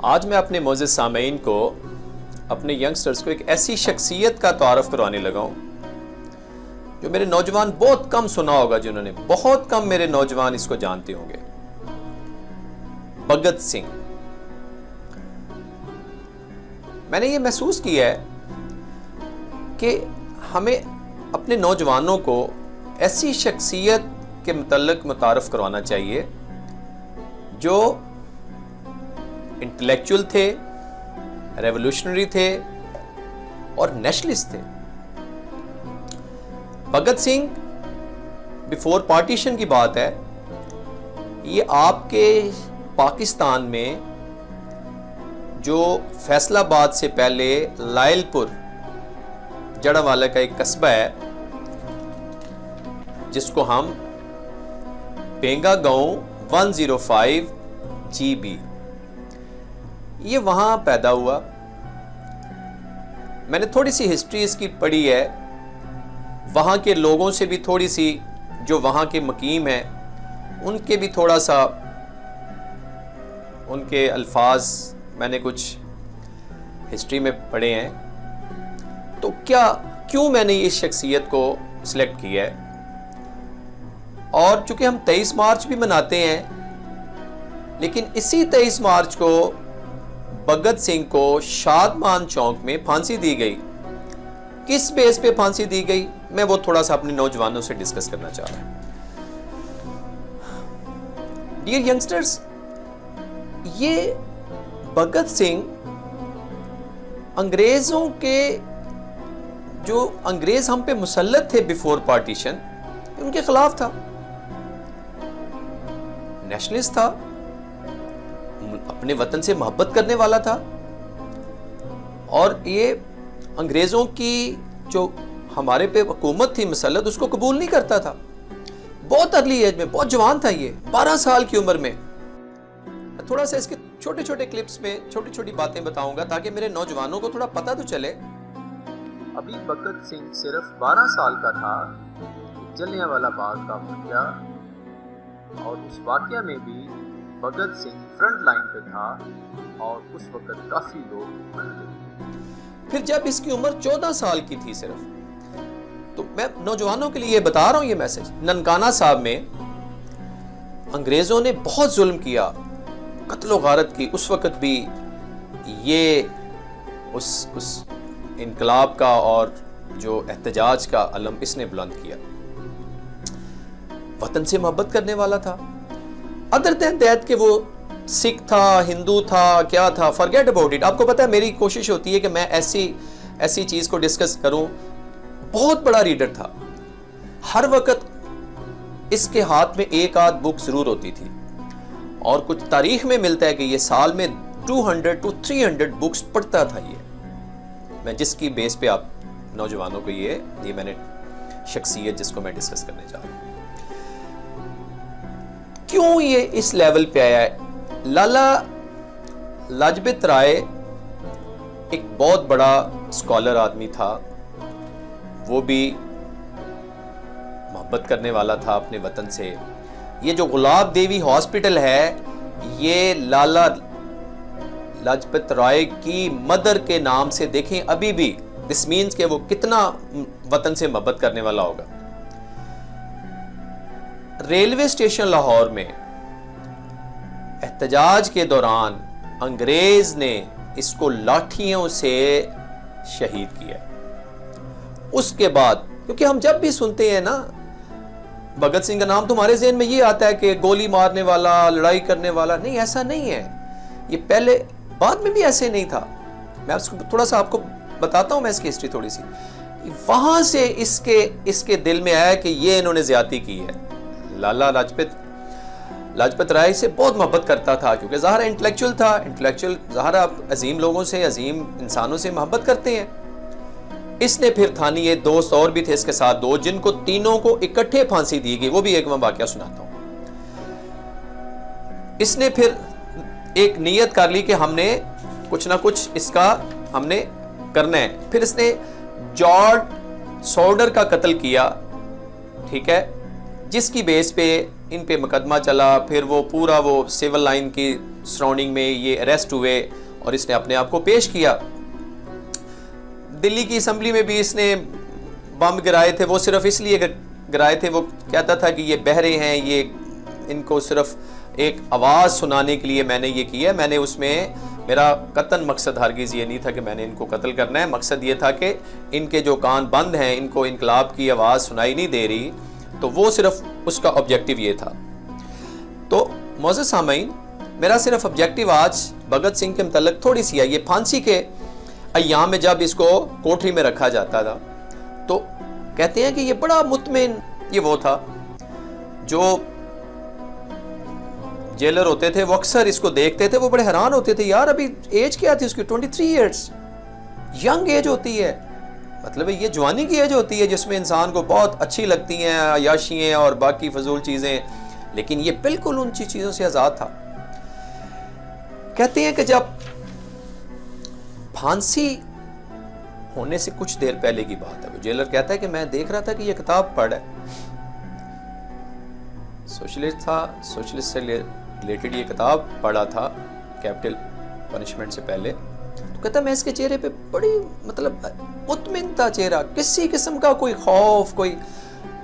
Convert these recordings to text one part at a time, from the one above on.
आज मैं अपने मोअज़्ज़िज़ सामीन को, अपने यंगस्टर्स को एक ऐसी शख्सियत का तारुफ करवाने लगा हूँ जो मेरे नौजवान बहुत कम सुना होगा, जिन्होंने बहुत कम मेरे नौजवान इसको जानते होंगे। भगत सिंह। मैंने ये महसूस किया है कि हमें अपने नौजवानों को ऐसी शख्सियत के मुतल्लिक मुतारफ करवाना चाहिए जो इंटेलेक्चुअल थे, रेवोल्यूशनरी थे और नेशनलिस्ट थे। भगत सिंह बिफोर पार्टीशन की बात है, ये आपके पाकिस्तान में जो फैसलाबाद से पहले लायलपुर जड़ावाला का एक कस्बा है जिसको हम पेंगा गांव 105 GB, ये वहां पैदा हुआ। मैंने थोड़ी सी हिस्ट्री इसकी पढ़ी है, वहां के लोगों से भी थोड़ी सी, जो वहां के मकीम हैं उनके भी थोड़ा सा, उनके अल्फाज मैंने कुछ हिस्ट्री में पढ़े हैं। तो क्यों मैंने इस शख्सियत को सिलेक्ट किया है, और चूंकि हम 23 मार्च भी मनाते हैं, लेकिन इसी 23 मार्च को भगत सिंह को शादमान चौक में फांसी दी गई। किस बेस पे फांसी दी गई, मैं वो थोड़ा सा अपने नौजवानों से डिस्कस करना चाह रहा हूं। डियर यंगस्टर्स, ये भगत सिंह अंग्रेजों के, जो अंग्रेज हम पे मुसल्लत थे बिफोर पार्टीशन, उनके खिलाफ था, नेशनलिस्ट था, अपने वतन से मोहब्बत करने वाला था, और ये अंग्रेजों की जो हमारे पे हुकूमत थी मुसल्लत, उसको कबूल नहीं करता था। बहुत अर्ली एज में, बहुत जवान था ये, 12 साल की उम्र में। थोड़ा सा इसके छोटे छोटे क्लिप्स में छोटी छोटी बातें बताऊंगा ताकि मेरे नौजवानों को थोड़ा पता तो चले। अभी भगत सिंह सिर्फ 12 साल का था, जलियांवाला बाग का वाक़या, और उस वाक़या में भी भगत सिंह फ्रंट लाइन पे था और उस वक्त काफी लोग मर गए। फिर जब इसकी उम्र 14 साल की थी सिर्फ, तो मैं नौजवानों के लिए बता रहा हूं ये मैसेज। ननकाना साहब में अंग्रेजों ने बहुत जुल्म किया, कत्लो गारत की। उस वक्त भी ये उस इनकलाब का और जो एहतजाज का अलम इसने बुलंद किया। वतन से मोहब्बत करने वाला था। अदर देन दैट कि वो सिख था, हिंदू था, क्या था, फॉरगेट अबाउट इट। आपको पता है मेरी कोशिश होती है कि मैं ऐसी चीज को डिस्कस करूं। बहुत बड़ा रीडर था, हर वक्त इसके हाथ में एक आध बुक जरूर होती थी, और कुछ तारीख में मिलता है कि ये साल में 200 to 300 बुक्स पढ़ता था ये। मैं जिसकी बेस पे आप नौजवानों को ये मैंने शख्सियत जिसको मैं डिस्कस करने जा रहा हूं, क्यों ये इस लेवल पे आया है। लाला लाजपत राय एक बहुत बड़ा स्कॉलर आदमी था, वो भी मोहब्बत करने वाला था अपने वतन से। ये जो गुलाब देवी हॉस्पिटल है, ये लाला लाजपत राय की मदर के नाम से देखें अभी भी। दिस मीन्स कि वो कितना वतन से मोहब्बत करने वाला होगा। रेलवे स्टेशन लाहौर में एहतजाज के दौरान अंग्रेज ने इसको लाठियों से शहीद किया। उसके बाद, क्योंकि हम जब भी सुनते हैं ना भगत सिंह का नाम, तुम्हारे ज़हन में ये आता है कि गोली मारने वाला, लड़ाई करने वाला। नहीं, ऐसा नहीं है। ये पहले, बाद में भी ऐसे नहीं था। मैं थोड़ा सा आपको बताता हूं, मैं इसकी हिस्ट्री थोड़ी सी। वहां से इसके दिल में आया कि ये इन्होंने ज्यादती की है। लाला लाजपत राय से बहुत मोहब्बत करता था, क्योंकि ज़ाहिर इंटेलेक्चुअल था। इंटेलेक्चुअल ज़ाहिर आप अजीम लोगों से, अजीम इंसानों से मोहब्बत करते हैं। इसने फिर थानी, ये दोस्त और भी थे इसके साथ, दो, जिनको तीनों को इकट्ठे फांसी दी गई। वो भी एक मैं वाकया सुनाता हूं। इसने फिर एक नियत कर ली कि हमने कुछ ना कुछ इसका हमने करना है। फिर इसने जॉर्ज सॉर्डर का कत्ल किया, ठीक है, जिसकी बेस पे इन पे मुकदमा चला, फिर वो पूरा वो सिविल लाइन की सराउंडिंग में ये अरेस्ट हुए और इसने अपने आप को पेश किया। दिल्ली की असेंबली में भी इसने बम गिराए थे, वो सिर्फ इसलिए गिराए थे, वो कहता था कि ये बहरे हैं, ये इनको सिर्फ एक आवाज़ सुनाने के लिए मैंने ये किया। मैंने उसमें मेरा कतन मकसद हरगिज़ ये नहीं था कि मैंने इनको कत्ल करना है। मकसद ये था कि इनके जो कान बंद हैं, इनको इनकलाब की आवाज़ सुनाई नहीं दे रही, तो वो सिर्फ उसका ऑब्जेक्टिव ये था। तो मोअज़्ज़िज़ सामीन, मेरा सिर्फ ऑब्जेक्टिव आज भगत सिंह के मतलब थोड़ी सी है। ये फांसी के अय्याम में जब इसको कोठरी में रखा जाता था तो कहते हैं कि ये बड़ा मुतमिन, ये वो था जो जेलर होते थे, वो अक्सर इसको देखते थे, वो बड़े हैरान होते थे, यार अभी एज क्या थी उसकी, 23 ईयर्स, यंग एज होती है, मतलब ये जवानी की एज होती है जिसमें इंसान को बहुत अच्छी लगती हैं अयाशियाँ और बाकी फजूल चीज़ें, लेकिन ये बिल्कुल उन चीज़ों से आज़ाद था। कहते हैं कि जब फांसी होने से कुछ देर पहले की बात है, वो जेलर कहता है कि मैं देख रहा था कि ये किताब पढ़ है, सोशलिस्ट था, सोशलिस्ट से रिलेटेड ये किताब पढ़ा था कैपिटल पनिशमेंट से पहले। तो कहता मैं इसके चेहरे पे बड़ी मतलब मुतमिन था चेहरा, किसी किस्म का कोई खौफ कोई।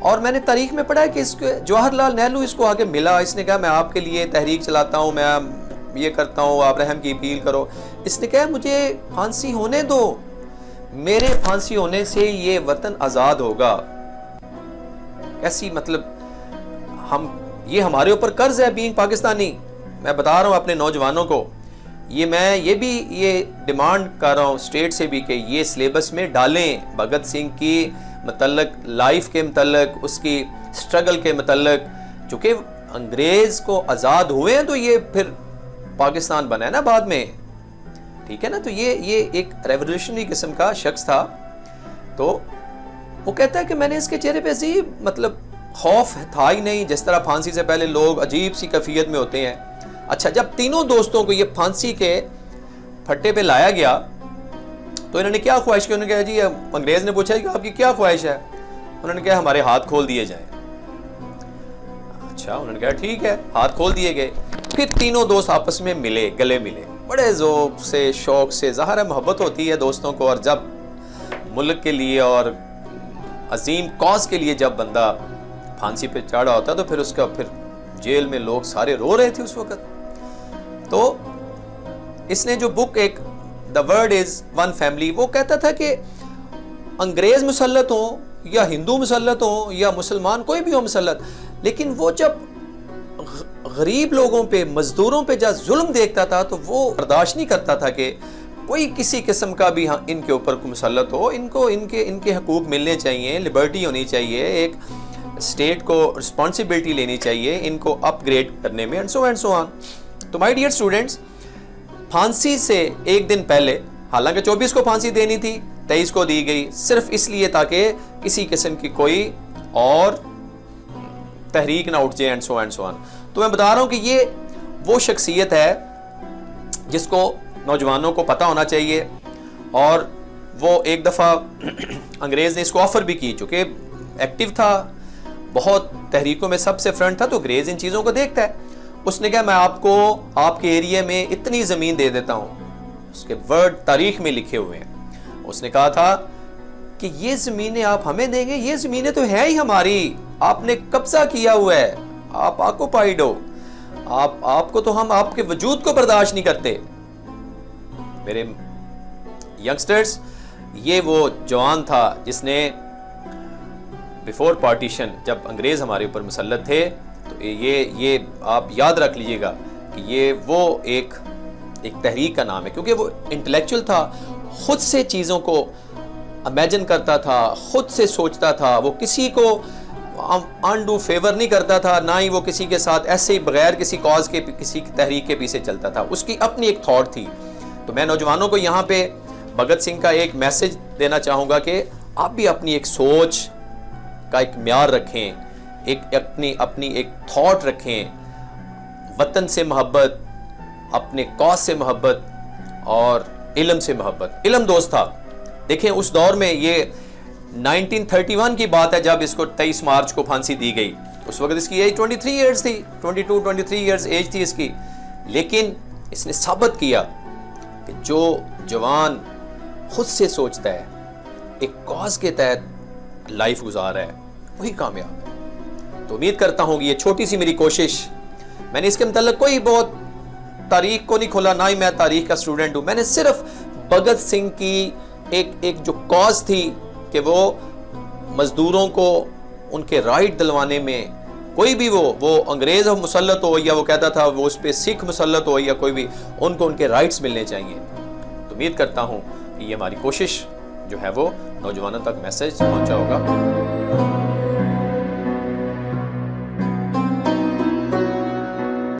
और मैंने तारीख में पढ़ा है कि इसके जवाहरलाल नेहरू इसको आगे मिला, इसने कहा मैं आपके लिए तहरीक चलाता हूँ, मैं ये करता हूँ, आप रहम की अपील करो। इसने कहा मुझे फांसी होने दो, मेरे फांसी होने से ये वतन आज़ाद होगा। ऐसी मतलब ये हमारे ऊपर कर्ज है बीइंग पाकिस्तानी। मैं बता रहा हूँ अपने नौजवानों को, मैं ये डिमांड कर रहा हूँ स्टेट से भी कि ये सिलेबस में डालें भगत सिंह की मतलब लाइफ के मतलब, उसकी स्ट्रगल के मतलब, चूँकि अंग्रेज़ को आज़ाद हुए हैं तो ये फिर पाकिस्तान बना है ना बाद में, ठीक है ना। तो ये एक रेवोल्यूशनरी किस्म का शख्स था। तो वो कहता है कि मैंने इसके चेहरे पे अजीब मतलब खौफ था ही नहीं, जिस तरह फांसी से पहले लोग अजीब सी कैफियत में होते हैं। अच्छा, जब तीनों दोस्तों को ये फांसी के फट्टे पे लाया गया तो इन्होंने क्या ख्वाहिश की, उन्होंने कहा जी, अंग्रेज ने पूछा कि आपकी क्या ख्वाहिश है, उन्होंने कहा हमारे हाथ खोल दिए जाए। अच्छा, उन्होंने कहा ठीक है, हाथ खोल दिए गए। फिर तीनों दोस्त आपस में मिले, गले मिले, बड़े ज़ौक़ से शौक़ से, ज़ाहिर है मोहब्बत होती है दोस्तों को, और जब मुल्क के लिए और अजीम कॉज के लिए जब बंदा फांसी पे चढ़ा होता तो फिर उसका फिर जेल में लोग सारे रो रहे थे उस वक्त। तो इसने जो बुक एक the word is one family, वो कहता था कि अंग्रेज मुसल्लत हो या हिंदू मुसल्लत हो या मुसलमान कोई भी हो मुसल्लत, लेकिन वो जब गरीब लोगों पे, मजदूरों पे जब जुल्म देखता था तो वो बर्दाश्त नहीं करता था कि कोई किसी किस्म का भी इनके ऊपर मुसल्लत हो। इनको इनके हकूक मिलने चाहिए, लिबर्टी होनी चाहिए, एक स्टेट को रिस्पॉन्सिबिलिटी लेनी चाहिए इनको अपग्रेड करने में, एंड सो ऑन। तो माय डियर स्टूडेंट्स, फांसी से एक दिन पहले, हालांकि 24 को फांसी देनी थी, 23 को दी गई, सिर्फ इसलिए ताकि किसी किस्म की कोई और तहरीक ना उठ जाए, एंड सो ऑन। तो मैं बता रहा हूं कि ये वो शख्सियत है जिसको नौजवानों को पता होना चाहिए। और वो एक दफ़ा अंग्रेज़ ने इसको ऑफ़र भी की, चूँकि एक्टिव था, बहुत तहरीकों में सबसे फ्रंट था, तो अंग्रेज़ इन चीज़ों को देखता है। उसने कहा मैं आपको आपके एरिया में इतनी ज़मीन दे देता हूँ, उसके वर्ड तारीख में लिखे हुए हैं। उसने कहा था कि ये ज़मीनें आप हमें देंगे, ये ज़मीनें तो है ही हमारी, आपने कब्जा किया हुआ है, आप ऑक्युपाइड हो, आपको तो हम आपके वजूद को बर्दाश्त नहीं करते। मेरे यंगस्टर्स, ये वो जवान था जिसने बिफोर पार्टीशन, जब अंग्रेज हमारे ऊपर मुसल्लत थे, तो ये आप याद रख लीजिएगा कि ये वो एक तहरीक का नाम है, क्योंकि वो इंटेलेक्चुअल था, खुद से चीज़ों को इमेजिन करता था, खुद से सोचता था, वो किसी को अनडू फेवर नहीं करता था, ना ही वो किसी के साथ ऐसे ही बगैर किसी कॉज के, किसी तहरीक के पीछे चलता था। उसकी अपनी एक थॉट थी। तो मैं नौजवानों को यहाँ पे भगत सिंह का एक मैसेज देना चाहूँगा कि आप भी अपनी एक सोच का एक म्यार रखें, एक अपनी एक थॉट रखें, वतन से मोहब्बत, अपने कॉज से मोहब्बत और इल्म से मोहब्बत। इल्म दोस्त था, देखें उस दौर में, ये 1931 की बात है जब इसको 23 मार्च को फांसी दी गई। उस वक्त इसकी एज 23 ईयर्स थी, 23 ईयर्स एज थी इसकी, लेकिन इसने साबित किया कि जो जवान खुद से सोचता है, एक कॉज के तहत लाइफ गुजार रहा है, वही कामयाब है। तो उम्मीद करता हूँ कि ये छोटी सी मेरी कोशिश, मैंने इसके मतलब कोई बहुत तारीख को नहीं खोला, ना ही मैं तारीख का स्टूडेंट हूँ, मैंने सिर्फ भगत सिंह की एक जो कॉज थी कि वो मजदूरों को उनके राइट दिलवाने में, कोई भी वो अंग्रेज हो मुसल्लत हो या वो कहता था वो उस पर सिख मुसल्लत हो या कोई भी, उनको उनके राइट्स मिलने चाहिए। तो उम्मीद करता हूँ कि ये हमारी कोशिश जो है वो नौजवानों तक मैसेज पहुंचा होगा।